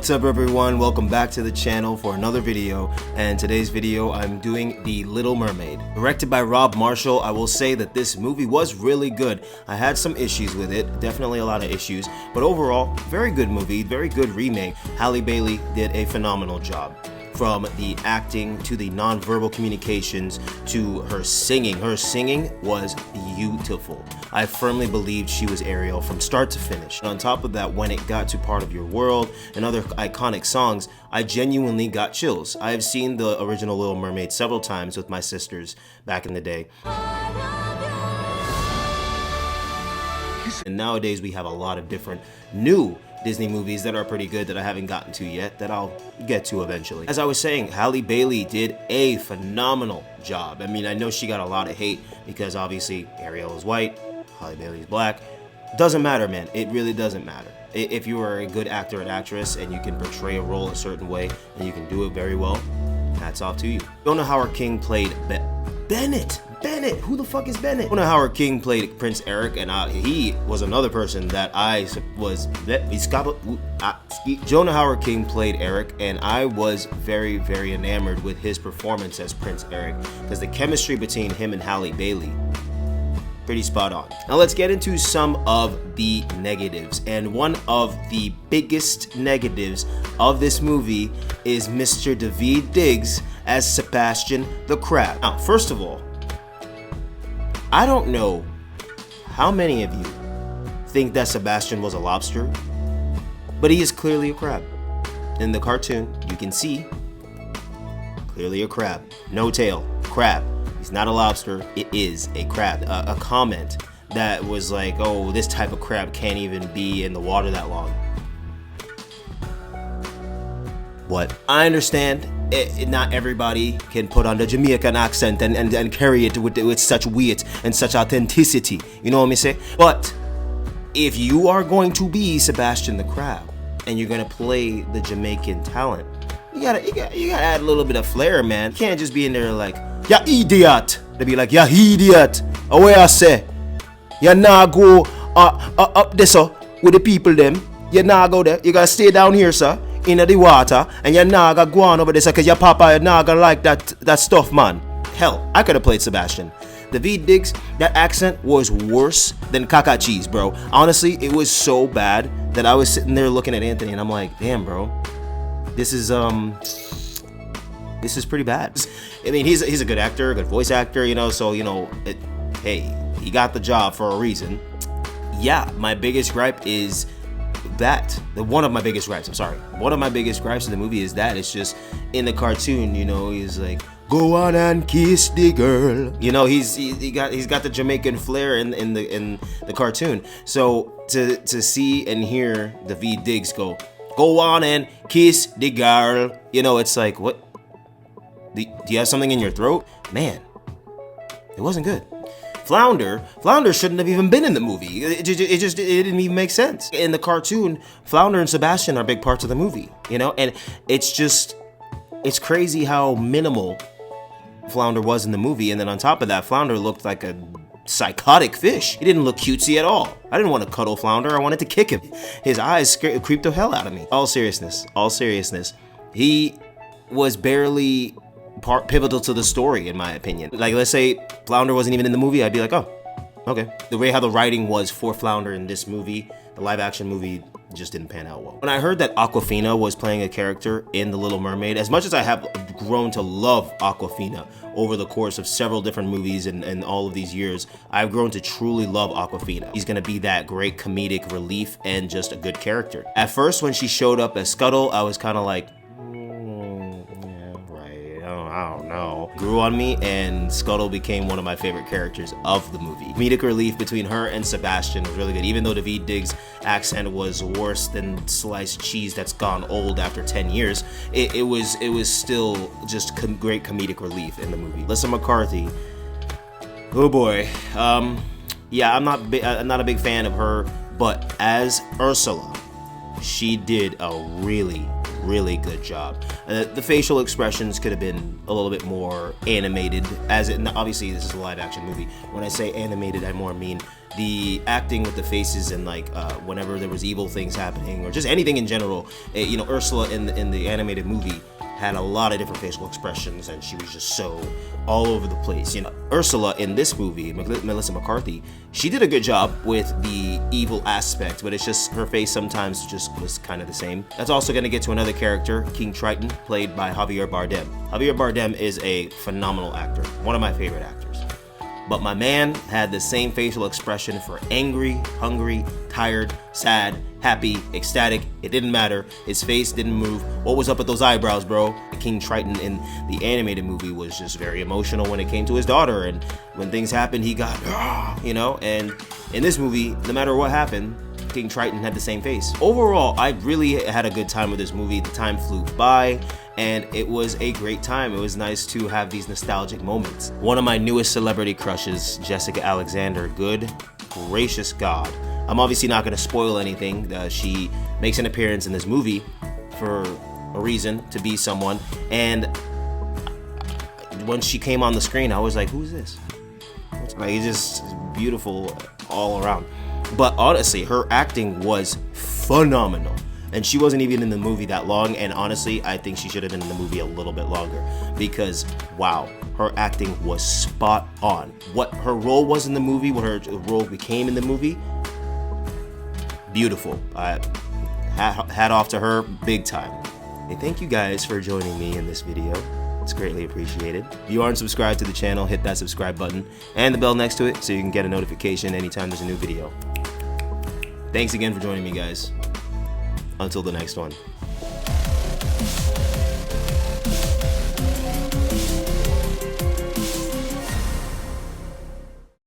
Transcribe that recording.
What's up everyone, welcome back to the channel for another video, and today's video I'm doing The Little Mermaid. Directed by Rob Marshall, I will say that this movie was really good. I had some issues with it, definitely a lot of issues, but overall, very good movie, very good remake. Halle Bailey did a phenomenal job. From the acting to the non-verbal communications to her singing. Her singing was beautiful. I firmly believed she was Ariel from start to finish. And on top of that, when it got to Part of Your World and other iconic songs, I genuinely got chills. I have seen the original Little Mermaid several times with my sisters back in the day. And nowadays we have a lot of different new Disney movies that are pretty good that I haven't gotten to yet, that I'll get to eventually. As I was saying, Halle Bailey did a phenomenal job. I mean, I know she got a lot of hate because obviously Ariel is white, Halle Bailey is black. Doesn't matter, man. It really doesn't matter. If you are a good actor and actress and you can portray a role a certain way and you can do it very well, hats off to you. Jötunn Howard King played Bennett. Who the fuck is Bennett? Jötunn Howard King played Prince Eric, and he was another person that I was. Jötunn Howard King played Eric, and I was very, very enamored with his performance as Prince Eric because the chemistry between him and Halle Bailey, pretty spot on. Now let's get into some of the negatives, and one of the biggest negatives of this movie is Mr. Daveed Diggs as Sebastian the Crab. Now, first of all, I don't know how many of you think that Sebastian was a lobster, but he is clearly a crab. In the cartoon, you can see clearly a crab. No tail, crab. He's not a lobster, it is a crab. A comment that was like, oh, this type of crab can't even be in the water that long. What? I understand not everybody can put on the Jamaican accent and carry it with such weight and such authenticity. You know what I mean? Say? But if you are going to be Sebastian the Crab and you're gonna play the Jamaican talent, you gotta add a little bit of flair, man. You can't just be in there like, ya idiot. They be like, ya idiot. Away I say, you nah go up there, sir, with the people them. You nah go there. You gotta stay down here, sir, in the water, and you're not gonna go on over there because your papa is not gonna like that stuff, man. Hell, I could have played Sebastian. Daveed Diggs, that accent was worse than caca cheese, bro. Honestly, it was so bad that I was sitting there looking at Anthony and I'm like, damn, bro, this is pretty bad. I mean, he's a good actor, a good voice actor, you know, so, you know, hey, he got the job for a reason. Yeah, my biggest gripe is one of my biggest gripes of the movie is that it's just in the cartoon, you know, he's like, go on and kiss the girl, you know, he's got the Jamaican flair in the cartoon. So to see and hear Daveed Diggs go on and kiss the girl, you know, it's like, what, do you have something in your throat, man? It wasn't good. Flounder shouldn't have even been in the movie. It didn't even make sense. In the cartoon, Flounder and Sebastian are big parts of the movie, you know? And it's crazy how minimal Flounder was in the movie. And then on top of that, Flounder looked like a psychotic fish. He didn't look cutesy at all. I didn't want to cuddle Flounder, I wanted to kick him. His eyes creeped the hell out of me. All seriousness, he was barely pivotal to the story, in my opinion. Like, let's say Flounder wasn't even in the movie, I'd be like, oh, okay. The way how the writing was for Flounder in this movie, the live action movie, just didn't pan out well. When I heard that Awkwafina was playing a character in The Little Mermaid, as much as I have grown to love Awkwafina over the course of several different movies and all of these years, I've grown to truly love Awkwafina. He's gonna be that great comedic relief and just a good character. At first, when she showed up as Scuttle, I was kind of like, I don't know. Grew on me, and Scuttle became one of my favorite characters of the movie. Comedic relief between her and Sebastian was really good, even though Daveed Diggs' accent was worse than sliced cheese that's gone old after 10 years. It was still just great comedic relief in the movie. Alyssa McCarthy, oh boy. Yeah, I'm not a big fan of her, but as Ursula, she did a really really good job. The facial expressions could have been a little bit more animated, as it, obviously this is a live action movie. When I say animated, I more mean the acting with the faces, and like whenever there was evil things happening or just anything in general. You know, Ursula in the animated movie had a lot of different facial expressions, and she was just so all over the place. You know, Ursula in this movie, Melissa McCarthy, she did a good job with the evil aspect, but it's just her face sometimes just was kind of the same. That's also going to get to another character, King Triton, played by Javier Bardem. Javier Bardem is a phenomenal actor, one of my favorite actors. But my man had the same facial expression for angry, hungry, tired, sad, happy, ecstatic. It didn't matter. His face didn't move. What was up with those eyebrows, bro? King Triton in the animated movie was just very emotional when it came to his daughter, and when things happened, he got, you know, and in this movie, no matter what happened, King Triton had the same face. Overall, I really had a good time with this movie. The time flew by, and it was a great time. It was nice to have these nostalgic moments. One of my newest celebrity crushes, Jessica Alexander. Good gracious God. I'm obviously not going to spoil anything. She makes an appearance in this movie for a reason, to be someone, and when she came on the screen, I was like, who's this? Like, it's just beautiful all around. But honestly, her acting was phenomenal. And she wasn't even in the movie that long, and honestly, I think she should have been in the movie a little bit longer, because wow, her acting was spot on. What her role was in the movie, what her role became in the movie, beautiful. Hat off to her, big time. Hey, thank you guys for joining me in this video. It's greatly appreciated. If you aren't subscribed to the channel, hit that subscribe button and the bell next to it so you can get a notification anytime there's a new video. Thanks again for joining me, guys. Until the next one.